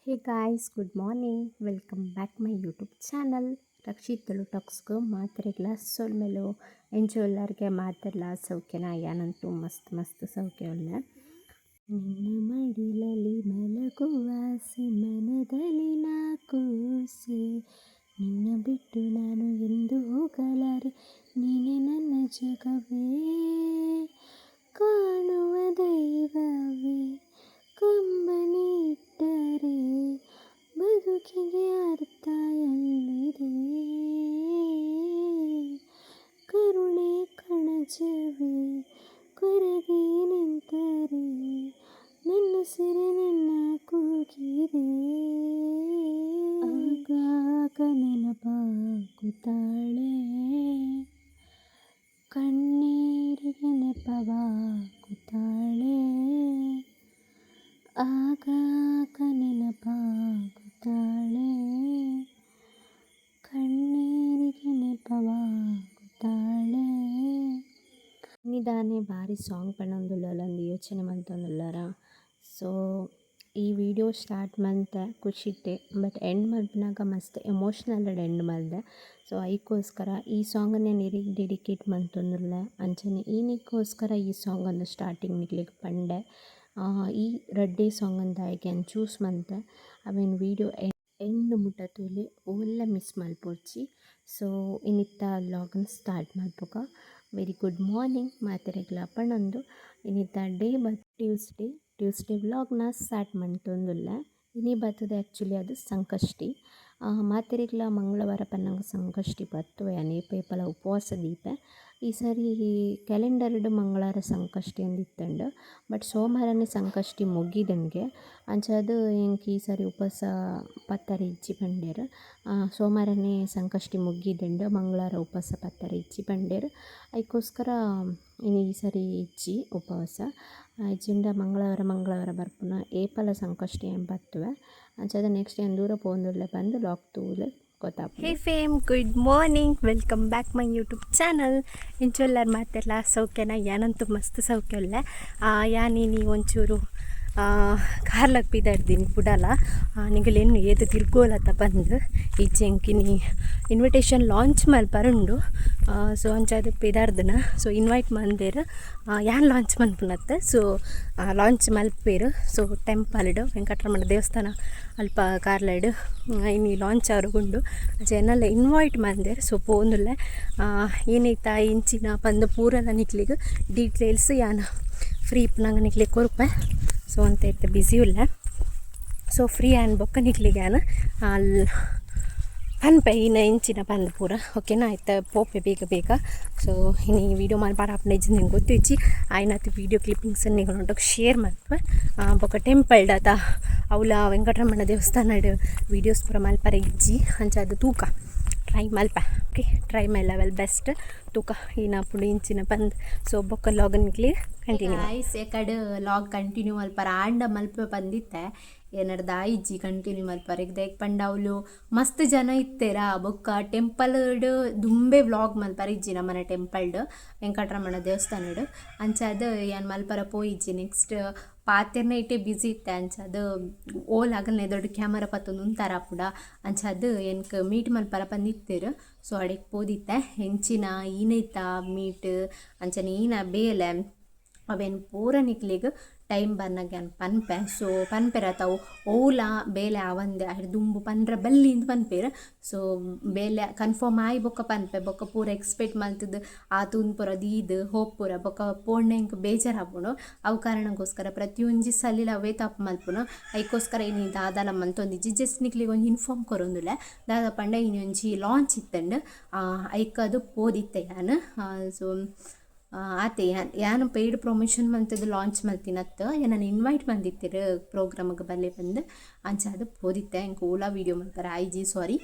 Hey guys, good morning. Welcome back my YouTube channel ರಕ್ಷಿತಳು ಟಾಕ್ಸ್ಗೆ ಮಾತ್ರೆಗಳ ಸೊಲ್ಮೆಲು ಎಂಜೋಲ್ಲರಿಗೆ ಮಾತೆಲ್ಲ ಸೌಖ್ಯನ ಯಾನಂತೂ ಮಸ್ತ್ ಮಸ್ತ್ ಸೌಖ್ಯ ಒಳ್ಳೆ ನಿನ್ನ ಮಡಿಲಲ್ಲಿ ಮಲಗುವ ಮನದಲ್ಲಿ ನಾ ಕೂಸೆ ನಿನ್ನ ಬಿಟ್ಟು ನಾನು ಎಂದು ಹೋಗಲಾರೆ ನೀನೆ ನನ್ನ ಜಗವೇ ಕಾಣುವ ದೈವವೇ ಕಂಬನಿ ಇಟ್ಟರೆ ಬದುಕಿಗೆ ಅರ್ಥ ಎಲ್ಲಿದೆ ಕರುಣೆ ಕಣಜವೇ ಕೊರಗಿ ನಿಂತರೆ ನನ್ನ ಸಿರೆ ನಿನ್ನ ಕೂಗಿದೆ ಆಗಾಗ ನೆನಪಾಗುತ್ತಾಳೆ ಕಣ್ಣೀರಿಗೆ ನೆಪವಾಗುತ್ತಾಳೆ ಆಗಾಗ ನೆನಪಾಗುತ್ತಾಳೆ ಕಣ್ಣೀರಿಗೆ ನೆಪವಾಗುತ್ತಾಳೆ ನಿಧಾನೆ ಭಾರಿ ಸಾಂಗ್ ಪಣ್ಣೊಂದುಲ್ಲ ಯೋಚನೆ ಮಂತೊಂದುಲ್ಲಾರ ಸೊ ಈ ವಿಡಿಯೋ ಸ್ಟಾರ್ಟ್ ಮಂತೆ ಖುಷಿಟ್ಟೆ ಬಟ್ ಎಂಡ್ ಮಲ್ಪನಾಗ ಮಸ್ತ್ ಎಮೋಷ್ನಲ್ ಎಂಡ್ ಮಲ್ದೆ ಸೊ ಅದಕ್ಕೋಸ್ಕರ ಈ ಸಾಂಗನ್ನೇ ನಿರಿಗೆ ಡೆಡಿಕೇಟ್ ಮಂತೊಂದುಲ್ಲ ಅಂಚನೆ ಈನಿಗೋಸ್ಕರ ಈ ಸಾಂಗನ್ನು ಸ್ಟಾರ್ಟಿಂಗ್ ನಿಗ್ಲಿಕ್ಕೆ ಪಂಡೆ ಈ ರಡ್ಡೆ ಸಾಂಗ್ ಅಂತ ಆಯ್ಕೆ ಚೂಸ್ ಮಂತೆ ಅವೇನು ವಿಡಿಯೋ ಎಂಡ್ ಮುಟ್ಟತೂಲೆ ಒಳ್ಳೆ ಮಿಸ್ ಮಲ್ಪೊಡ್ಚಿ ಸೊ ಇನ್ನಿತ್ತ ವ್ಲಾಗ್ನ ಸ್ಟಾರ್ಟ್ ಮಾಡ್ಬೇಕ ವೆರಿ ಗುಡ್ ಮಾರ್ನಿಂಗ್ ಮಾತೆರೆಗ್ಲ ಪಣ್ಣೊಂದು ಇನ್ನಿತ್ತ ಡೇ ಬತ್ ಟ್ಯೂಸ್ಡೇ ವ್ಲಾಗ್ನ ಸ್ಟಾರ್ಟ್ ಮಾಡ್ತೊಂದುಲ್ಲ ಇನ್ನಿ ಬರ್ತದೆ ಆ್ಯಕ್ಚುಲಿ ಅದು ಸಂಕಷ್ಟಿ ಮಾತೆರೆಗ್ಲ ಮಂಗಳವಾರ ಪನ್ನಂಗೆ ಸಂಕಷ್ಟಿ ಬತ್ತುವೆ ಅನೇ ಪೇಪಲ ಉಪವಾಸ ದೀಪೆ ಈ ಸರಿ ಕ್ಯಾಲೆಂಡರ್ಡು ಮಂಗಳವಾರ ಸಂಕಷ್ಟಿ ಅಂದಿತ್ತಂಡು ಬಟ್ ಸೋಮವಾರನೇ ಸಂಕಷ್ಟಿ ಮುಗಿದನ್ಗೆ ಅಂಚದು ಎಂಕ್ ಈ ಸರಿ ಉಪವಾಸ ಪತ್ತರ ಇಜ್ಜಿ ಪಂಡೇರು ಸೋಮವಾರನೇ ಸಂಕಷ್ಟಿ ಮುಗಿದಂಡು ಮಂಗಳವಾರ ಉಪವಾಸ ಪತ್ತರ ಇಜ್ಜಿ ಪಂಡೇರು ಅದಕ್ಕೋಸ್ಕರ ಈ ಸರಿ ಇಜ್ಜಿ ಉಪವಾಸ ಇಜ್ಜಿಂದ ಮಂಗಳವಾರ ಬರ್ಪುನ ಏಪಲ ಸಂಕಷ್ಟಿ ಏನು ಬತ್ತುವೆ ಅಂಚದ ನೆಕ್ಸ್ಟ್ ಏನು ದೂರ ಪೋಂದುಲ್ಲೆ ಬಂದು ಲಾಕ್ ತೂಲೆ ಗೊತ್ತಾಗ್ತದೆ. Hey fam, good morning, welcome back my YouTube channel. ಇಂಚೊಲ್ಲರು ಮಾತೆಲ್ಲ ಸೌಖ್ಯನ ಯಾನಂತೂ ಮಸ್ತ್ ಸೌಖ್ಯ ಒಳ್ಳೆ ಯಾನಿ ಒಂಚೂರು ಕಾರ್ಲಕ್ ಪಿದಾಡ್ದೀನಿ ಬಿಡಲ್ಲ ನಿಂಗಲೇನು ಏದು ತಿರ್ಗೋಲತ್ತ ಬಂದು ಈಚೆಂಕಿನಿ ಇನ್ವಿಟೇಷನ್ ಲಾಂಚ್ ಮೇಲೆ ಬರುಂಡು ಸೊ ಅಂಚದು ಪಿದಾರ್ದನ ಸೊ ಇನ್ವೈಟ್ ಮಂದೇರು ಯಾನ್ ಲಾಂಚ್ ಮನ್ಪುನತ್ತೆ ಸೊ ಲಾಂಚ್ ಮಲ್ಪೇರು ಸೊ ಟೆಂಪಲ್ಡು ವೆಂಕಟರಮಣ ದೇವಸ್ಥಾನ ಅಲ್ಪ ಕಾರ್ಲೈಡು ಇನ್ನು ಲಾಂಚ್ ಅವ್ರಿಗುಂಡು ಜನಲ್ಲ ಇನ್ವೈಟ್ ಮಂದೇರು ಸೊ ಪೋಂದುಲ್ಲೆ ಏನೈತಾ ಇಂಚಿನ ಪಂದು ಪೂರೆಲ್ಲ ನಿಕ್ಲಿಗೆ ಡೀಟೇಲ್ಸ್ ಯಾನ ಫ್ರೀ ನಂಗೆ ನಿಕ್ಲಿಕ್ಕೆ ಕೊರಪೆ ಸೊ ಅಂತ ಇತ್ತು ಬ್ಯುಸಿ ಇಲ್ಲ ಸೊ ಫ್ರೀ ಆ್ಯಂಡ್ ಬೊಕ್ಕ ನಿಕ್ಲಿಗೆ ಆನ ಅಲ್ಲಿ ಪನ್ಪೆ ಇನ್ನು ಇಂಚಿನ ಪಂದು ಪೂರ ಓಕೆನಾ ಆಯ್ತು ಪೋಪೆ ಬೇಗ ಸೊ ಇನ್ನು ಈ ವಿಡಿಯೋ ಮಾಡಿ ಅಪ್ನೇಜ್ ನಿಂಗೆ ಗೊತ್ತಿಚ್ಚಿ ಆಯ್ನತ್ತು ವೀಡಿಯೋ ಕ್ಲಿಪ್ಪಿಂಗ್ಸನ್ನು ನೀವು ನೋಡೋಕೆ ಶೇರ್ ಮಾಡ್ತವೆ ಬೊಕ್ಕ ಟೆಂಪಲ್ಡ್ ಆತ ಅವಳ ವೆಂಕಟರಮಣ ದೇವಸ್ಥಾನದ ವೀಡಿಯೋಸ್ ಪೂರ ಮಲ್ಪರ ಇಜ್ಜಿ ಅಂಚದು ತೂಕ ಟ್ರೈ ಮಲ್ಪ okay try my level best ತೂಕ ಇನ್ನ ಪುಡಿ ಇಂಚಿನ ಬಂದು ಸೊ ಬೊಕ್ಕ ಲಾಗ್ ನಿಕ್ಲಿ ಕಂಟಿನ್ಯೂ ಐಸ್ ಕಡೆ ಲಾಗ್ ಕಂಟಿನ್ಯೂ ಮಲ್ಪರ ಆಂಡ ಮಲ್ಪ ಬಂದಿತ್ತೆ ಏನಡ್ದ ಇಜ್ಜಿ ಕಂಟಿನ್ಯೂ ಮಲ್ಪರ ಈಗ ಪಂಡ ಅವಳು ಮಸ್ತ್ ಜನ ಇತ್ತೇರ ಬೊಕ್ಕ ಟೆಂಪಲ್ಡ್ ದುಂಬೆ ವ್ಲಾಗ್ ಮಲ್ಪರ ಇಜ್ಜಿ ನಮ್ಮನೆ ಟೆಂಪಲ್ಡ್ ವೆಂಕಟರಮಣ ದೇವಸ್ಥಾನಡು ಅಂಚದು ಏನು ಮಲ್ಪರ ಪೋಯಿಜ್ಜಿ ನೆಕ್ಸ್ಟ್ ಪಾತೆರ್ನ ಇಟ್ಟೆ ಬ್ಯುಸಿ ಇತ್ತೆ ಅಂಚದು ಓಲ್ ಆಗಲ್ನೇ ದೊಡ್ಡ ಕ್ಯಾಮರಾ ಪತ್ತೊಂದು ಉಂತಾರ ಪುಡ ಅಂಚದು ಏನಕ್ಕೆ ಮೀಟ್ ಮಲ್ಪರ ಬಂದಿತ್ತೇರು ಸೊ ಅಡಿಗೆ ಪೋದಿತ್ತೆ ಹೆಂಚಿನ ಈನೈತ ಮೀಟ್ ಅಂಚನೆ ಈನ ಬೇಲೆ ಅವೇನು ಪೂರ ನಿಕ್ಲಿಗೆ ಟೈಮ್ ಬರ್ನಾಗ ಪನ್ಪೆ ಸೊ ಪನ್ಪೆರತಾವು ಓಲ ಬೇಲೆ ಅವಂದೆ ದುಂಬು ಪನ್ರ ಬಲ್ಲಿಂದ ಪನ್ಪೇರ ಸೊ ಬೇಲೆ ಕನ್ಫರ್ಮ್ ಆಗಿ ಬೊಕ್ಕ ಪನ್ಪೆ ಬೊಕ್ಕ ಪೂರ ಎಕ್ಸ್ಪೆಕ್ಟ್ ಮಲ್ತದ್ದು ಆತುನ್ ಪೂರ ದೀದು ಹೋಪ್ ಪೂರ ಬೊಕ್ಕ ಪೋಣ್ಣ ಇಂಕ ಬೇಜಾರು ಹಾಪುಣು ಅವು ಕಾರಣಕ್ಕೋಸ್ಕರ ಪ್ರತಿಯೊಂಜಿ ಸಲಿಲ ಅವೇ ತಪ್ಪು ಮಲ್ಪುನು ಅದಕ್ಕೋಸ್ಕರ ಇನ್ನು ದಾದಾಲ ಮಂತೊಂದಿಜ್ಜಿ ಜಸ್ಟ್ ನಿಕ್ಲಿಗೆ ಒಂದು ಇನ್ಫಾರ್ಮ್ ಕೊರೊಂದುಲ್ಲ ದಾದ ಪಂಡ ಇನ್ನೊಂಜಿ ಲಾಂಚ್ ಇತ್ತಂಡು ಐಕದು ಪೋದಿತ್ತೆ ಯಾನು ಸೊ ಆತೆ ಯಾನು ಪೇಯ್ಡ್ ಪ್ರಮೋಷನ್ ಮಂತದ್ದು ಲಾಂಚ್ ಮಲ್ತಿನತ್ತು ನಾನು ಇನ್ವೈಟ್ ಬಂದಿತ್ತಿರು ಪ್ರೋಗ್ರಾಮಿಗೆ ಬಲ್ಲೆ ಬಂದು ಅಂಚದು ಪೋದಿತ್ತೆ ಇಂಕ ಓಲಾ ವೀಡಿಯೋ ಮಾಡ್ತಾರೆ ಐಜಿ ಸಾರಿ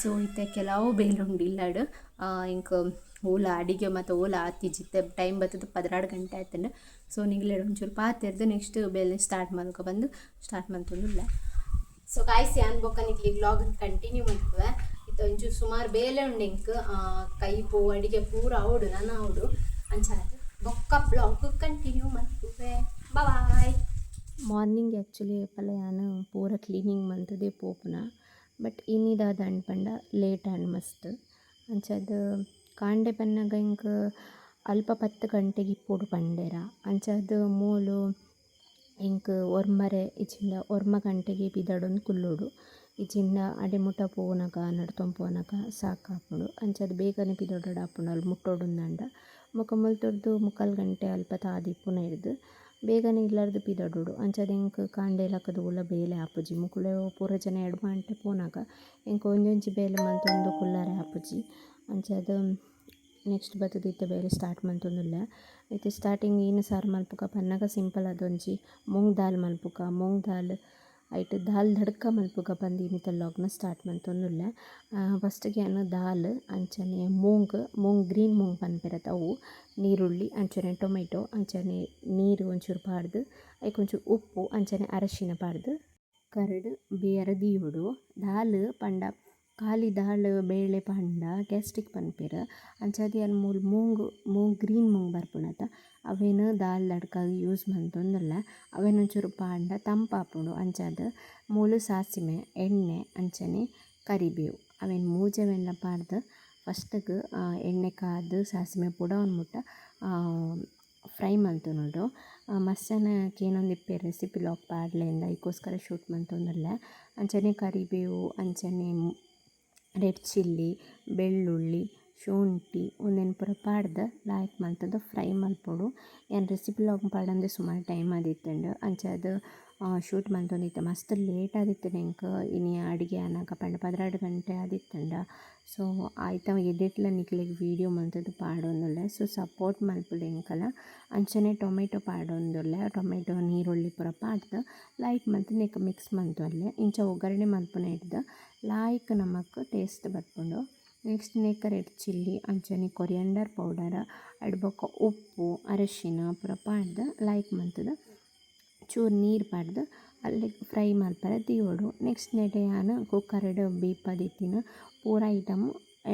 ಸೊ ಇತ್ತೆ ಕೆಲವು ಬೇಲುಂಡು ಇಲ್ಲಾಡು ಇಂಕ ಓಲಾ ಅಡಿಗೆ ಮತ್ತು ಓಲಾ ಆತಿಜಿತ್ತೆ ಟೈಮ್ ಬರ್ತದೆ 12 ಗಂಟೆ ಆಯ್ತಂಡು ಸೊ ನಿಗ್ಲೇಡು ಒಂಚೂರು ಪಾತಿರ್ದು ನೆಕ್ಸ್ಟ್ ಬೇಲೆ ಸ್ಟಾರ್ಟ್ ಮಾಡ್ಕೊ ಬಂದು ಸ್ಟಾರ್ಟ್ ಮಾಡ್ತೊಂದಿಲ್ಲ ಸೊ ಕಾಯಿಸಿ ಯಾನ್ ಬೊಕ್ಕ ನಿಗ್ಲಿ ವ್ಲಾಗ್ ಕಂಟಿನ್ಯೂ ಮಾಡ್ತವೆ ಇತ್ತು ಒಂಚೂರು ಸುಮಾರು ಬೇಲೆ ಉಂಡು ಇಂಕ ಕೈ ಪೋ ಅಡಿಗೆ ಪೂರ ಅವಡು ನಾನು ಅವಡು ಅಂಚಾದ ಬೊಕ್ಕ ಬ್ಲಾಗ್ ಕಂಟಿನ್ಯೂ ಮಾಡ್ತುವೆ ಬಾಯ್ ಮಾರ್ನಿಂಗ್ ಆ್ಯಕ್ಚುಲಿ ಏಪಲ ಯಾನ್ ಪೂರ ಕ್ಲೀನಿಂಗ್ ಮಲ್ತದೆ ಪೋಪುನ ಬಟ್ ಇನ್ನಿದಾದ ಪಂಡ ಲೇಟ್ ಆಂಡ್ ಮಸ್ತ್ ಅಂಚಾದ್ ಕಾಂಡೆ ಪನ್ನಗ ಇಂಕ್ ಅಲ್ಪ 10 ಗಂಟೆಗೆ ಇಪ್ಪೊಡು ಪಂಡೆರ ಅಂಚಾದ್ ಮೂಲು ಇಂಕ್ ಒರ್ಮರೆ ಇಜ್ಜಿಂಡ ಒರ್ಮ ಗಂಟೆಗೆ ಪಿದಡೊಂದು ಕುಲ್ಲೊಡು ಇಜ್ಜಿಂಡ ಅಡೆಮುಟ ಪೋನಗ ನಡ್ತೊಂದು ಪೋನಗ ಸಾಕಾಪುಂಡು ಅಂಚಾದ್ ಬೇಗನೆ ಪಿದೊಡಡ್ ಆಪುಂಡು ಅಲ್ಲಿ ಮುಟ್ಟೊಡುಂದಾಂಡ ಬೊಕ ಮುಲ್ತೊರ್ದು 3/4 ಗಂಟೆ ಅಲ್ಪ ತಾದಿಪ್ಪುನ ಇರ್ದ್ ಬೇಗನೆ ಇಲ್ಲರ್ದು ಪಿದೊಡುಡು ಅಂಚಾದ್ ಎಂಕ್ ಕಾಂಡೆ ಲಕದ್ ಉಲ್ಲ ಬೇಲೆ ಆಪುಜಿ ಮುಕುಲು ಪೂರ ಜನ ಎಡ್ಮ ಪೋನಾಗ ಎಂಕ್ ಒಂಜೊಂಜಿ ಬೇಲೆ ಮಲ್ತೊಂದು ಕುಲ್ಲರೆ ಆಪುಜಿ ಅಂಚಾದ್ ನೆಕ್ಸ್ಟ್ ಬತ್ತುದು ಇತ್ತೆ ಬೇಲೆ ಸ್ಟಾರ್ಟ್ ಮಲ್ತೊಂದುಲ್ಲೆ ಐತೆ ಸ್ಟಾರ್ಟಿಂಗ್ ಈನು ಸಾರು ಮಲ್ಪುಗ ಪನ್ನಗ ಸಿಂಪಲ್ ಅದೊಂಜಿ ಮೂಂಗ್ ದಾಲ್ ಮಲ್ಪುಗ ಮೂಂಗ್ ದಾಲ್ ಐಟ್ ದಾಲ್ ದಡ್ಕ ಮಲ್ಪುಗ ಪಂದ್ ಇನ್ನಿತ ಲಾಗ್ನ ಸ್ಟಾರ್ಟ್ ಮಲ್ತೊಂದುಲ್ಲೆ ಫಸ್ಟ್ಗೆ ದಾಲ್ ಅಂಚನೆ ಮೂಂಗ್ ಗ್ರೀನ್ ಮೂಂಗ್ ಪನ್ಪೆರತ ಅವು ನೀರುಳ್ಳಿ ಅಂಚನೆ ಟೊಮೆಟೊ ಅಂಚನೆ ನೀರು ಒಂಚೂರು ಪಾಡ್ದು ಐಕೊಂಚೂರು ಉಪ್ಪು ಅಂಚನೆ ಅರಶಿನ ಪಾಡ್ದು ಕರಡ್ ಬೇಯರೆ ದೀವೊಡು ದಾಲ್ ಪಂಡ ಖಾಲಿ ದಾಲ್ ಬೇಳೆ ಪಂಡ ಗ್ಯಾಸ್ಟ್ರಿಕ್ ಪನ್ಪೆರ್ ಅಂಚಾದ್ ಯಾನ್ ಮೂಂಗ್ ಗ್ರೀನ್ ಮೂಂಗ್ ಬರ್ಪುನತ ಅವೆನ್ ದಾಲ್ ದಡ್ಕಗ್ ಯೂಸ್ ಮಲ್ತೊಂದುಲ್ಲೆ ಅವೆನ್ ಒಂಚೂರು ಪಾಂಡ ತಂಪಾಪುಂಡು ಅಂಚಾದ್ ಮೂಲು ಸಾಸಿಮೆ ಎಣ್ಣೆ ಅಂಚನೆ ಕರಿಬೇವು ಅವೆನ್ ಮೂಜವೆಲ್ಲ ಪಾಡ್ದ್ ಫಸ್ಟ್ಗ್ ಎಣ್ಣೆ ಕಾದ್ ಸಾಸಿಮೆ ಪೂರ ಒಂದು ಮುಟ್ಟ ಫ್ರೈ ಮಲ್ತೊಂದುಂಡು ಮಸ್ಸೆನಕ್ಕೆ ಏನೊಂದು ಇಪ್ಪೆ ರೆಸಿಪಿ ಲಾಗ್ ಪಾಡ್ಲೆಂದ ಐಕೋಸ್ಕರ ಶೂಟ್ ಮಲ್ತೊಂದುಲ್ಲೆ ಅಂಚನೆ ಕರಿಬೇವು ಅಂಚನೆ ರೆಡ್ ಚಿಲ್ಲಿ ಬೆಳ್ಳುಳ್ಳಿ ಶುಂಠಿ ಉಂದೆನ್ ಪೂರ ಪಾಡ್ದ್ ಲಾಯ್ಕ್ ಮಲ್ತುದು ಫ್ರೈ ಮಲ್ಪೊಡು ಯಾನ್ ರೆಸಿಪಿ ಲಾಗ್ ಪಾಡಂದೆ ಸುಮಾರು ಟೈಮ್ ಆದಿತ್ತಂಡ್ ಅಂಚಾದ್ ಶೂಟ್ ಮಲ್ತೊಂದಿತ್ತೆ ಮಸ್ತ್ ಲೇಟ್ ಆದಿತ್ತಂಡ್ ಎಂಕ್ ಇನಿ ಅಡಿಗೆ ಆನಗ ಪಂಡ 12 ಗಂಟೆ ಆದಿತ್ತಂಡ ಸೊ ಆಯ್ತ ಎಡಿಟ್ಲ ನಿಕ್ಲೆಗ್ ವೀಡಿಯೋ ಮಲ್ತುದು ಪಾಡೊಂದುಲ್ಲೆ ಸೊ ಸಪೋರ್ಟ್ ಮಲ್ಪುಡು ಎಂಕಲ ಅಂಚನೆ ಟೊಮೆಟೊ ಪಾಡೊಂದುಲ್ಲೆ ಟೊಮೆಟೊ ನೀರುಳ್ಳಿ ಪೂರ ಪಾಡ್ದ್ ಲೈಕ್ ಮಲ್ತ್ ನೆಕ್ ಮಿಕ್ಸ್ ಮಲ್ತೊಲ್ಲೆ ಇಂಚ ಒಗ್ಗರಣೆ ಮಲ್ಪುನ ಇಡ್ದ್ ಲಾಯ್ಕ್ ನಮಕ್ ಟೇಸ್ಟ್ ಬರ್ಪುಂಡು ನೆಕ್ಸ್ಟ್ ನೆಕ್ ರೆಡ್ ಚಿಲ್ಲಿ ಅಂಚನೆ ಕೊರಿಯಂಡರ್ ಪೌಡರ್ ಅಡ್ ಬೊಕ ಉಪ್ಪು ಅರಶಿನ ಪೂರ ಪಾಡ್ದ್ ಲೈಕ್ ಮಲ್ತುದು ಚೂರು ನೀರು ಪಾಡ್ದ್ ಅಲ್ಲಿ ಫ್ರೈ ಮಲ್ಪರೆ ದೀವೊಡು ನೆಕ್ಸ್ಟ್ ನೆಟೆ ಯಾನ್ ಕುಕ್ಕರ್ಡ್ ಬೀಪದಿತ್ತಿನ ಪೂರ ಐಟಮ್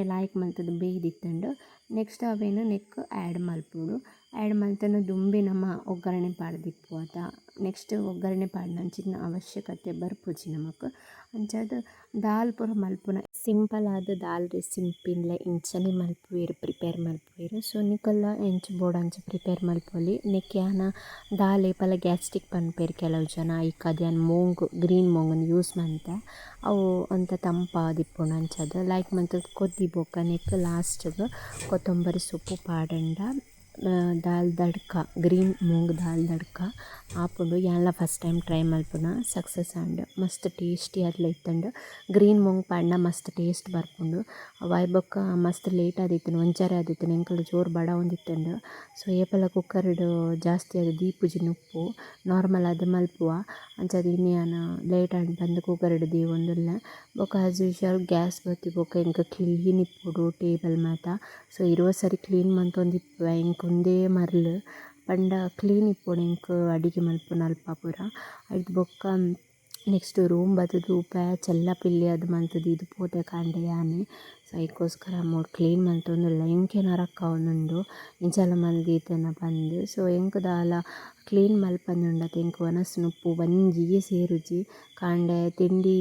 ಲಾಯ್ಕ್ ಮಲ್ತುದು ಬೇಯ್ದಿತ್ತಂಡ್ ನೆಕ್ಸ್ಟ್ ಅವೆನ್ ನೆಕ್ ಆ್ಯಡ್ ಮಲ್ಪೊಡು ಆ್ಯಡ್ ಮಲ್ತನ ದುಂಬೆ ನಮ ಒಗ್ಗರಣೆ ಪಾಡ್ದಿಪ್ಪುವತ ನೆಕ್ಸ್ಟ್ ಒಗ್ಗರಣೆ ಪಾಡ್ನಂಚಿನ ಅವಶ್ಯಕತೆ ಬರ್ಪುಜಿ ನಮಕ್ ಅಂಚಾದ್ ದಾಲ್ ಪೂರ ಮಲ್ಪುನ ಸಿಂಪಲ್ ಆದ್ ದಾಲ್ ರೆಸಿಪಿನ್ಲೆ ಇಂಚನೆ ಮಲ್ಪುವೆರ್ ಪ್ರಿಪೇರ್ ಮಲ್ಪುವೆರ್ ಸೊ ನಿಕುಲ್ಲ ಎಂಚ ಬೋಡು ಅಂಚ ಪ್ರಿಪೇರ್ ಮಲ್ಪೊಲಿ ನೆಕ್ ಯಾನ ದಾಲ್ ಏಪಲ ಗ್ಯಾಸ್ಟ್ರಿಕ್ ಪನ್ಪೆರ್ ಕೆಲವು ಜನ ಐಕ್ ಅದ್ ಯಾನ್ ಗ್ರೀನ್ ಮೂಂಗ್ನ್ ಯೂಸ್ ಮನ್ತೆ ಅವು ಒಂತ ತಂಪಾದಿಪ್ಪುಂಡು ಅಂಚಾದ್ ಲೈಕ್ ಮಲ್ತುದು ಕೊದ್ದಿ ಬೊಕ ನೆಕ್ ಲಾಸ್ಟ್ಗ್ ಕೊತ್ತಂಬರಿ ಸೊಪ್ಪು ಪಾಡಂಡ ದಾಲ್ ದಡ್ಕ ಗ್ರೀನ್ ಮೂಂಗ್ ದಾಲ್ ದಡ್ಕ ಆಪುಂಡು ಯಾನ್ಲ ಫಸ್ಟ್ ಟೈಮ್ ಟ್ರೈ ಮಲ್ಪುನ ಸಕ್ಸಸ್ ಆಂಡ್ ಮಸ್ತ್ ಟೇಸ್ಟಿ ಆದ್ಲ ಇತ್ತಂಡ್ ಗ್ರೀನ್ ಮೂಂಗ್ ಪಾಂಡ ಮಸ್ತ್ ಟೇಸ್ಟ್ ಬರ್ಪುಂಡು ಅವಾಯ್ ಬೊಕ ಮಸ್ತ್ ಲೇಟ್ ಆದಿತ್ತುಂಡು ಒಂಚರೆ ಆದಿತ್ತುಂಡು ಎಂಕಲ್ನ ಜೋರು ಬಡ ಒಂದಿತ್ತಂಡ್ ಸೊ ಏಪಲ ಕುಕ್ಕರ್ಡ್ ಜಾಸ್ತಿ ಆದ್ ದೀಪುಜಿನ ಉಪ್ಪು ನಾರ್ಮಲ್ ಆದ್ ಮಲ್ಪುವ ಅಂಚಾದ್ ಇನ್ನು ಯಾನ್ ಲೇಟ್ ಆಂಡ್ ಬಂದ್ ಕುಕ್ಕರ್ಡ್ ದೀವೊಂದುಲ್ಲೆ ಬೊಕ ಆಸ್ ಯೂಶುವಲ್ ಗ್ಯಾಸ್ ಬತ್ತಿ ಬೊಕ ಎಂಕ್ ಕ್ಲೀನ್ ಇಪ್ಪುಡು ಟೇಬಲ್ ಮಾತ ಸೊ ಇರುವ ಸರಿ ಕ್ಲೀನ್ ಮಂತೊಂದಿಪ್ಪುವೆ ಎಂಕ್ ಉಂದೇ ಮರ್ಲ್ ಪಂಡ ಕ್ಲೀನ್ ಇಪ್ಪುಡು ಎಂಕ್ ಅಡಿಗೆ ಮಲ್ಪುನ ಅಲ್ಪ ಪೂರ ಐಟ್ ಬೊಕ್ಕ ನೆಕ್ಸ್ಟ್ ರೂಮ್ ಬತ್ತುದು ಪ್ಯಾಚ್ ಎಲ್ಲ ಪಿಲ್ಲಿ ಅದು ಮಲ್ತುದು ಇದು ಪೋತೆ ಕಾಂಡೆ ಯಾನೆ ಸೊ ಐಕೋಸ್ಕರ ಮೂಡ್ ಕ್ಲೀನ್ ಮಲ್ತೊಂದುಲ್ಲೆ ಎಂಕೇನ ರಕ್ಕ ಒಂದುಂಡು ಇಂಚಲ ಮಲ್ದೀತೆನ ಪಂದ್ ಸೊ ಎಂಕ್ ದಾಲ ಕ್ಲೀನ್ ಮಲ್ಪಂದುಂಡತೆ ಎಂಕ್ ವನಸ್ನ ಉಪ್ಪು ಒಂಜಿಯೇ ಸೇರುಜಿ ಕಾಂಡೆ ತಿಂಡಿ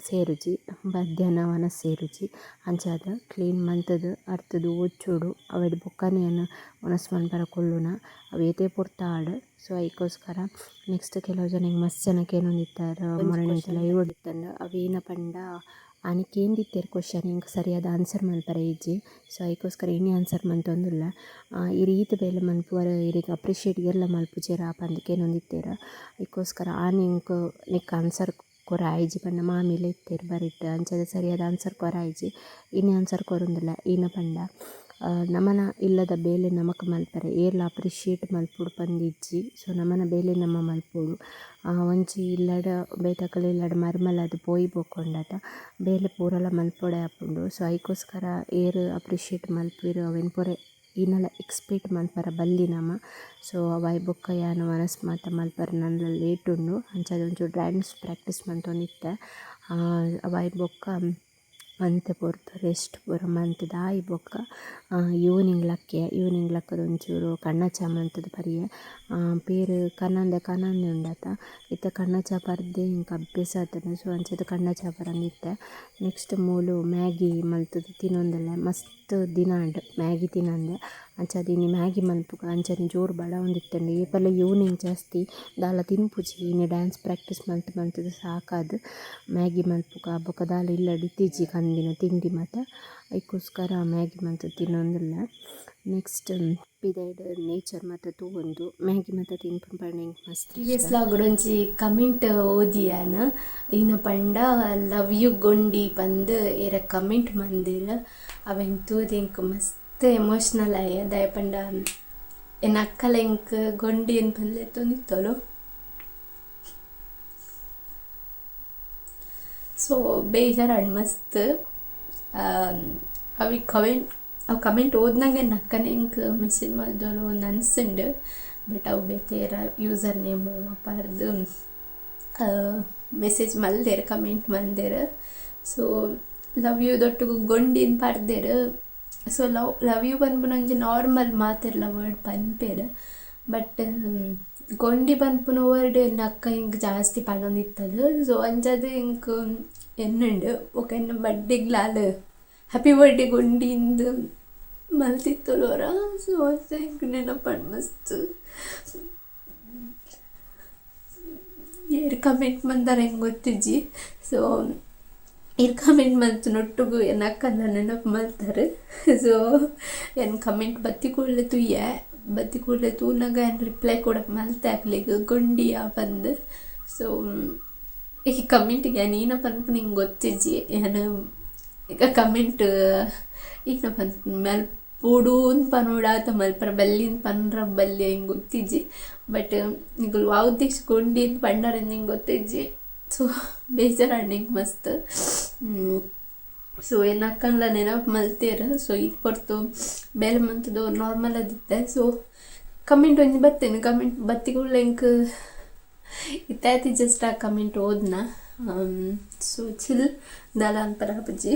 ಸೇರುಜಿ ಮಧ್ಯಾಹ್ನ ವನಸ್ ಸೇರುಜಿ ಅಂಚಾದ್ ಕ್ಲೀನ್ ಮಲ್ತುದು ಅರ್ತುದು ಒಚ್ಚುಡು ಅವೆಡ್ ಬೊಕ್ಕನೆ ವನಸ್ ಮನ್ಪರ ಕೊಲ್ಲುನ ಅವು ಏತೆ ಪೊರ್ತಾಡ್ ಸೊ ಐಕೋಸ್ಕರ ನೆಕ್ಸ್ಟ್ ಕೆಲವು ಜನ ಮಸ್ತ್ ಜನಕ್ಕೆ ಏನೊಂದಿತ್ತಾರೆ ಮೊರಣಿಂಚ ಲೈವ್ ಹೊಡಿತ್ತಂಡ್ ಅವೇನ ಪಂಡ ಆನಿಕ್ ಏನು ದಿತ್ತೆರ್ ಕ್ವಶನ್ ಎಂಕ್ ಸರಿಯಾದ ಆನ್ಸರ್ ಮಲ್ಪರೆ ಇಜ್ಜಿ ಸೊ ಐಕೋಸ್ಕರ ಏನೇ ಆನ್ಸರ್ ಮಲ್ತೊಂದುಲ್ಲ ಈ ರೀತಿ ಬೇಲೆ ಮಲ್ಪುವರ ಇರಿಗೆ ಅಪ್ರಿಷಿಯೇಟ್ ಗೆಲ್ಲ ಮಲ್ಪುಜೆರ ಪಂದಕ್ಕೆ ಏನೊಂದಿತ್ತೆರ್ ಐಕೋಸ್ಕರ ಎಂಕ್ ನೆಕ್ ಆನ್ಸರ್ ಕೊರಾಯಿಜಿ ಪಂಡ ಮಾಮಿಲ ಇತ್ತೆರ್ ಬರಿಟ್ ಅಂಚಾದ್ ಸರಿಯಾದ ಆನ್ಸರ್ ಕೊರಾಯಿಜಿ ಇನಿ ಆನ್ಸರ್ ಕೊರೊಂದುಲ್ಲ ಈನ ಪಂಡ ನಮನ ಇಲ್ಲದ ಬೇಲೆ ನಮಕ್ ಮಲ್ಪರೆ ಏರ್ಲ ಅಪ್ರಿಷಿಯೇಟ್ ಮಲ್ಪೊಡು ಪಂದಿಜ್ಜಿ ಸೊ ನಮನ ಬೇಲೆ ನಮ್ಮ ಮಲ್ಪೊಡು ಒಂಜಿ ಇಲ್ಲಡ ಬೇತಕಲ್ ಇಲ್ಲಡ ಮರ್ಮಲ್ ಅದು ಪೋಯಿ ಬೊಕೊಂಡತ ಬೇಲೆ ಪೂರಲ ಮಲ್ಪೊಡೆ ಆಪುಂಡು ಸೊ ಐಕೋಸ್ಕರ ಏರ್ ಅಪ್ರಿಷಿಯೇಟ್ ಮಲ್ಪುವೆರ್ ಅವೆನ್ ಪೂರ ಈನಲ ಎಕ್ಸ್ಪೆಕ್ಟ್ ಮಲ್ಪರ ಬಲ್ಲಿ ನಮ ಸೊ ಅವಾಯ್ ಬೊಕ್ಕ ಯಾನ್ ವನಸ್ ಮಾತ ಮಲ್ಪರ ನನ್ಲ ಲೇಟ್ ಉಂಡು ಅಂಚಾದ್ ಒಂಚೂರು ಡ್ಯಾನ್ಸ್ ಪ್ರಾಕ್ಟೀಸ್ ಮಂತೊಂದಿತ್ತೆ ಅವಾಯ್ ಬೊಕ್ಕ ಮಂತ್ ಪೊರ್ತು ರೆಸ್ಟ್ ಪೂರ ಮಂತ್ ದಾಯಿ ಬೊಕ್ಕ ಈವ್ನಿಂಗ್ ಲಕ್ಕದ ಒಂಚೂರು ಕಣ್ಣಚ ಮಂತದ ಪರಿಯೆ ಪೇರು ಕನಂದೆ ಉಂಡತ ಇತ್ತ ಕಣ್ಣಚ ಪರ್ದೆ ಇಂಕ ಅಭ್ಯಾಸ ಆತನ ಸೊ ಅಂಚದ ಕಣ್ಣಚ ಪರಂದಿತ್ತೆ. ನೆಕ್ಸ್ಟ್ ಮೂಲು ಮ್ಯಾಗಿ ಮಲ್ತದು ತಿನ್ನೊಂದಲ್ಲ ಮಸ್ತ್ ದಿನಾಂಡ್ ಮ್ಯಾಗಿ ತಿನ್ನಂದೆ ಅಂಚದ ಇನ್ನು ಮ್ಯಾಗಿ ಮಲ್ಪುಗ ಅಂಚನೆ ಜೋರು ಬಡ ಒಂದಿತ್ತಂಡು ಏಪಲ ಈವ್ನಿಂಗ್ ಜಾಸ್ತಿ ದಾಲ ತಿನ್ಪುಜಿ ಇನ್ನು ಡ್ಯಾನ್ಸ್ ಪ್ರಾಕ್ಟೀಸ್ ಮಲ್ತದು ಸಾಕಾದ್ ಮ್ಯಾಗಿ ಮಲ್ಪುಗ ಬೊಕ ದಾಲ ಇಲ್ಲ ಡಿತ್ತಿಜ್ಜಿ ಕಂದಿನ ತಿಂಡಿ ಮಾತ ಅದಕ್ಕೋಸ್ಕರ ಮ್ಯಾಗಿ ಮಲ್ತು ತಿನ್ನೊಂದಿಲ್ಲ. ನೆಕ್ಸ್ಟ್ ಪಿದೈಡ್ ನೇಚರ್ ಮತ್ತು ತೂವೊಂದು ಮ್ಯಾಗಿ ಮತ್ತು ತಿನ್ಪು ಪಂಡ ಮಸ್ತ್ ಪ್ರೀವಿಯಸ್ ಲಾಗ್ಡೊಂಜಿ ಕಮೆಂಟ್ ಓದಿಯಾನ ಇನ್ನ ಪಂಡ ಲವ್ ಯು ಗೊಂಡಿ ಪಂದ್ ಏರ ಕಮೆಂಟ್ ಮಂದಿರ ಅವೆನ್ ತೂದ್ ಎಂಕ್ ಮಸ್ತ್ ಎಮೋಷ್ನಲ್ ಆಯ ದಯ ಪಂಡ ಎನ್ನ ಅಕ್ಕಲ ಎಂಕ್ ಗೊಂಡಿ ಏನು ಪಂದ್ಲೆ ತೊಂದಿತ್ತೋಲು. ಸೊ ಬೇಜಾರಾಡ್ ಮಸ್ತ್ ಅವು ಕಮೆಂಟ್ ಓದ್ನಂಗೆ ನಕ್ಕನೆ ಇಂಕ್ ಮೆಸೇಜ್ ಮಾಡಿದವರು ಒಂದು ಅನ್ಸಂಡು ಬಟ್ ಅವು ಬೇತೇರ ಯೂಸರ್ ನೇಮ್ ಪಾರ್ದು ಮೆಸೇಜ್ ಮಲ್ದೇರು ಕಮೆಂಟ್ ಮಂದೇರು. ಸೊ ಲವ್ ಯು ದೊಟ್ಟಿಗೂ ಗೊಂಡಿನ ಪಾರ್ದೇರು. ಸೊ ಲವ್ ಯು ಬಂದ್ಪು ನಂಗೆ ನಾರ್ಮಲ್ ಮಾತಿರಲ್ಲ ವರ್ಡ್ ಪನ್ಪೇರು ಬಟ್ ಗೊಂಡಿ ಬಂದ್ಪುನ ವರ್ಡ್ ನಕ್ಕ ಹಿಂಗೆ ಜಾಸ್ತಿ ಪಡೊಂದಿತ್ತದು. ಸೊ ಅಂಚದು ಇಂಕ್ ಎನ್ನುಂಡು ಒಕ ಎನ್ನ ಬಡ್ಡಿಗ್ಲಾಲು ಹ್ಯಾಪಿ ಬರ್ಡೇ ಗೊಂಡಿಂದು ಮಲ್ತಿತ್ತೋಲೋರ. ಸೊ ಅಷ್ಟೇ ಹಿಂಗೆ ನೆನಪಂಡು ಮಸ್ತ್ ಏರ್ ಕಮೆಂಟ್ ಮಂದಾರ ಹೆಂಗೆ ಗೊತ್ತಿಜ್ಜಿ. ಸೊ ಏರ್ ಕಮೆಂಟ್ ಮಂತು ನೊಟ್ಟುಗು ಎನ್ನ ಅಕ್ಕಂದ ನೆನಪು ಮಲ್ತಾರೆ. ಸೊ ಏನು ಕಮೆಂಟ್ ಬತ್ತಿ ಕೂಡಲೇ ತೂನಾಗ ಏನು ರಿಪ್ಲೈ ಕೊಡಕ್ಕೆ ಮಲ್ತೆ ಹಾಕ್ಲಿಕ್ಕೆ ಗೊಂಡಿಯ ಬಂದು. ಸೊ ಈ ಕಮೆಂಟಿಗೆ ನೀನ ಪನ್ಪು ನಿಂಗೆ ಗೊತ್ತಿಜ್ಜಿ ಏನು ಈಗ ಕಮೆಂಟ್ ಈಗ ಮೇಲೆ ಪೂಡೂನ್ ಪನೋಡ ಅಥವಾ ಮಲ್ಪರ ಬಲ್ಲಿನ ಪನ್ರ ಬಲ್ಲಿ ಹಿಂಗೆ ಗೊತ್ತಿಜ್ಜಿ ಬಟ್ ಈಗ ವಾವುದೇಶ್ ಗೊಂಡಿನ ಪಂಡರ ಹಿಂಗೆ ಗೊತ್ತಿಜ್ಜಿ. ಸೊ ಬೇಜಾರಾಡ್ ಹಿಂಗೆ ಮಸ್ತ್. ಸೊ ಏನಕ್ಕಂದ ನೆನಪು ಮಲ್ತೇರು. ಸೊ ಇದು ಕೊಡ್ತು ಬೇಲೆ ಮಂತದ್ದು ನಾರ್ಮಲ್ ಅದಿತ್ತೆ. ಸೊ ಕಮೆಂಟ್ ಒಂದು ಬರ್ತೇನೆ ಕಮೆಂಟ್ ಬತ್ತಿಗಳ ಹೆಂಗೆ ಇತ್ತಾಯ್ತು ಜಸ್ಟ್ ಆ ಕಮೆಂಟ್ ಓದ್ನ. ಸೊ ಚಿಲ್ ದಾಲ ಅನ್ಪರ ಬಜ್ಜಿ.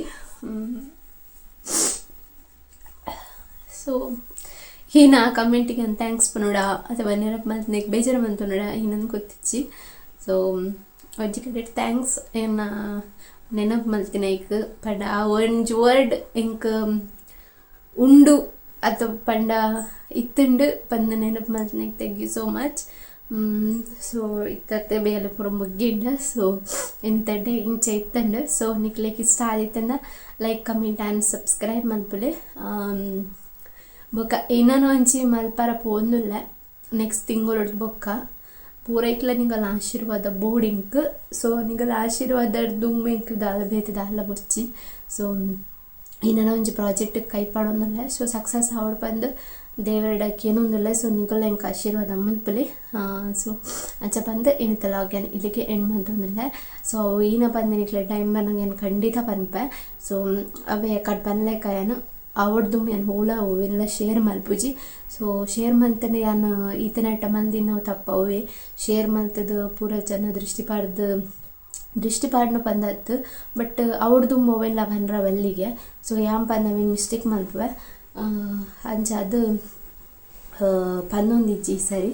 ಸೊ ಹೀನ ಕಮೆಂಟಿಗೆ ಒಂದು ಥ್ಯಾಂಕ್ಸ್ ಪನೋಡ ಅಥವಾ ನೆನಪು ಮಲ್ತನೆಗೆ ಬೇಜಾರು ಬಂತು ನೋಡ ಹಿಂಗೆ ಗೊತ್ತಿಜ್ಜಿ. ಸೊ ಅಜ್ಜಿ ಕಡೆ ಥ್ಯಾಂಕ್ಸ್ ಏನು ನೆನಪು ಮಲ್ತಿನ ಈಗ ಪಂಡ ಆ ಒಂಜು ವರ್ಡ್ ಇಂಕ್ ಉಂಡು ಅಥವಾ ಪಂಡ ಇತ್ತುಂಡು ಪಂದ ನೆನಪು ಮಲ್ತಿನಾಗ thank you so much. So ಇತ್ತತ್ತೆ ಬೇಲೆ ಪೂರ ಮುಗ್ಗಿಂಡ. ಸೊ ಎಂತಡ್ಡೆ ಇಂಚೆ ಇತ್ತಂಡು. ಸೊ ನಿಕ್ಲೆಕ್ ಇಷ್ಟ ಆದಿತ್ತಂದ ಲೈಕ್ ಕಮೆಂಟ್ ಆ್ಯಂಡ್ ಸಬ್ಸ್ಕ್ರೈಬ್ ಮಲ್ಪುಲೆ ಬೊಕ್ಕ ಇನ್ನೂ ಒಂಚಿ ಮಲ್ಪರ ಪೋಂದುಲ್ಲ ನೆಕ್ಸ್ಟ್ ತಿಂಗಳು ಬೊಕ್ಕ ಪೂರೈಕ್ಲ ನಿಂಗಲ್ ಆಶೀರ್ವಾದ ಬೋರ್ಡಿಂಕ್. ಸೊ ನಿಂಗಲ್ ಆಶೀರ್ವಾದ ದುಮ್ಮೆಂಕ್ ದಾಲ ಬೇತೆ ದಾಲ ಬೊಚ್ಚಿ. ಸೊ ಇನ್ನೂ ಒಂಜಿ ಪ್ರಾಜೆಕ್ಟ್ ಕೈ ಪಾಡೊಂದುಲ್ಲ. ಸೊ ಸಕ್ಸಸ್ ಆವಡ್ ಬಂದು ದೇವರಡಕ್ಕೆ ಏನೊಂದಿಲ್ಲ. ಸೊ ನಿಗಲ್ ಹೆಂಗೆ ಆಶೀರ್ವಾದ ಮಲ್ಪಲೆ. ಸೊ ಅಂಚ ಬಂದು ಏನಿತ್ತ ಲಾಗ್ಯಾನ ಇಲ್ಲಿಗೆ ಎಂಡ್ ಮಂತೊಂದಿಲ್ಲ. ಸೊ ಅವು ಈನ ಬಂದು ನಿಕ್ಲೆ ಟೈಮ್ ಬಂದಂಗೆ ಏನು ಖಂಡಿತ ಪನ್ಪೆ. ಸೊ ಅವೇ ಕಟ್ ಪನ್ಲೇಕಾಯನು ಅವಡ್ದು ಏನು ಹೋಳ ಅವೆಲ್ಲ ಶೇರ್ ಮಲ್ಪುಜಿ. ಸೊ ಶೇರ್ ಮಲ್ತನೆ ಯಾನು ಈತನ ಐಟ ಮಂದಿ ನಾವು ತಪ್ಪವೇ ಶೇರ್ ಮಲ್ತದು ಪೂರ ಜನ ದೃಷ್ಟಿ ಪಾಡ್ನ ಪಂದತ್ತು ಬಟ್ ಅವಡ್ದು ಮೊಬೈಲ್ ಪನ್ರ ಬಲ್ಲಿಗೆ. ಸೊ ಯಾನ್ ಪಂದವೇನು ಮಿಸ್ಟೇಕ್ ಮಲ್ಪುವೆ ಅಂಚ ಅದು ಪನ್ನೊಂದಿಜ್ಜಿ ಸರಿ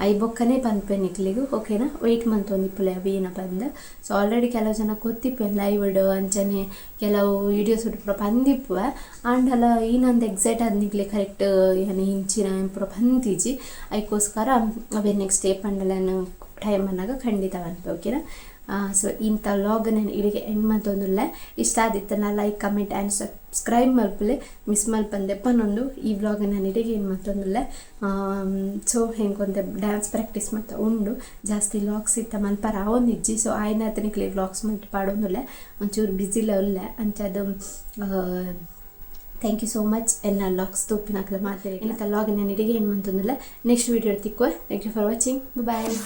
ಐ ಬೊಕ್ಕನೇ ಪನ್ಪೆ ನಿಕ್ಲಿಗೂ ಓಕೆನಾ ವೆಯ್ಟ್ ಮಂತೊಂದಿಪ್ಪುಲೆ ಅವೇನ ಬಂದ. ಸೊ ಆಲ್ರೆಡಿ ಕೆಲವು ಜನ ಗೊತ್ತಿಪ್ಪೆ ಲೈವ್ ಅಂಚನೆ ಕೆಲವು ವೀಡಿಯೋಸ್ ಪೂರ ಪಂದಿಪ್ಪುವೆ ಆಂಡಲ ಈನೊಂದು ಎಕ್ಸೈಟ್ ಆದ ನಿಕ್ಲೆ ಕರೆಕ್ಟ್ ಏನು ಹಿಂಚಿನ ಪೂರ ಪಂದಿಜ್ಜಿ ಅದಕ್ಕೋಸ್ಕರ ಅವೇ ನೆಕ್ಸ್ಟ್ ಡೇ ಪಂಡಲನ್ನು ಟೈಮ್ ಅನ್ನಾಗ ಖಂಡಿತ ಪನ್ಪೆ ಓಕೆನಾ. ಸೊ ಇಂಥ ವ್ಲಾಗ್ ನಾನು ಇಲ್ಲಿಗೆ ಎಂಡ್ ಮಂತೊಂದುಲ್ಲ. ಇಷ್ಟ ಆದಿತ್ತಲ್ಲ ಲೈಕ್ ಕಮೆಂಟ್ ಆ್ಯಂಡ್ ಸಬ್ಸ್ಕ್ರೈಬ್ ಮಲ್ಪಲೆ ಮಿಸ್ ಮಲ್ಪಂದೆ ಪನ್ನೊಂದು ಈ ವ್ಲಾಗ್ ನಾನು ಇಲ್ಲಿಗೆ ಏನು ಮಂತೊಂದುಲ್ಲ. ಸೊ ಹೆಂಗೊಂದು ಡ್ಯಾನ್ಸ್ ಪ್ರಾಕ್ಟೀಸ್ ಮತ್ತು ಉಂಡು ಜಾಸ್ತಿ ವ್ಲಾಗ್ಸ್ ಇತ್ತ ಮಲ್ಪರ ಒಂದಿಜ್ಜಿ. ಸೊ ಆಯ್ನ ಆತನಿಕ್ಲಿ ವ್ಲಾಗ್ಸ್ ಮತ್ತು ಪಾಡೊಂದುಲ್ಲ ಒಂಚೂರು ಬ್ಯುಸಿಲ ಉಲ್ಲ ಅಂಚದು. ಥ್ಯಾಂಕ್ ಯು ಸೋ ಮಚ್ ಎಲ್ಲ ವ್ಲಾಗ್ಸ್ ತೂಪಿನಾಕದ ಮಾತಾಡಿ ಇಂಥ ವ್ಲಾಗ್ ನಾನು ಇಲ್ಲಿಗೆ ಏನು ಮಂತೊಂದುಲ್ಲ. ನೆಕ್ಸ್ಟ್ ವೀಡಿಯೋ ತಿಕ್ಕುವ. Thank you for watching. Bye.